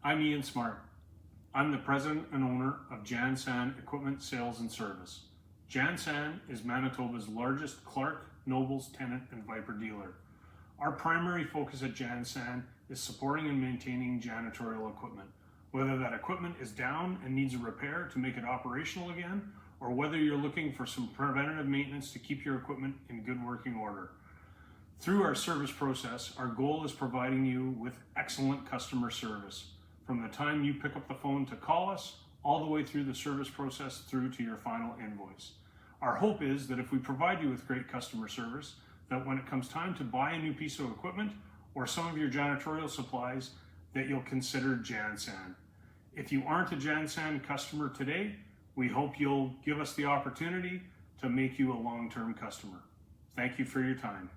I'm Ian Smart. I'm the president and owner of Jansan Equipment Sales and Service. Jansan is Manitoba's largest Clarke, Nobles, Tennant, and Viper dealer. Our primary focus at Jansan is supporting and maintaining janitorial equipment, whether that equipment is down and needs a repair to make it operational again, or whether you're looking for some preventative maintenance to keep your equipment in good working order. Through our service process, our goal is providing you with excellent customer service, from the time you pick up the phone to call us, all the way through the service process through to your final invoice. Our hope is that if we provide you with great customer service, that when it comes time to buy a new piece of equipment or some of your janitorial supplies, that you'll consider Jansan. If you aren't a Jansan customer today, we hope you'll give us the opportunity to make you a long-term customer. Thank you for your time.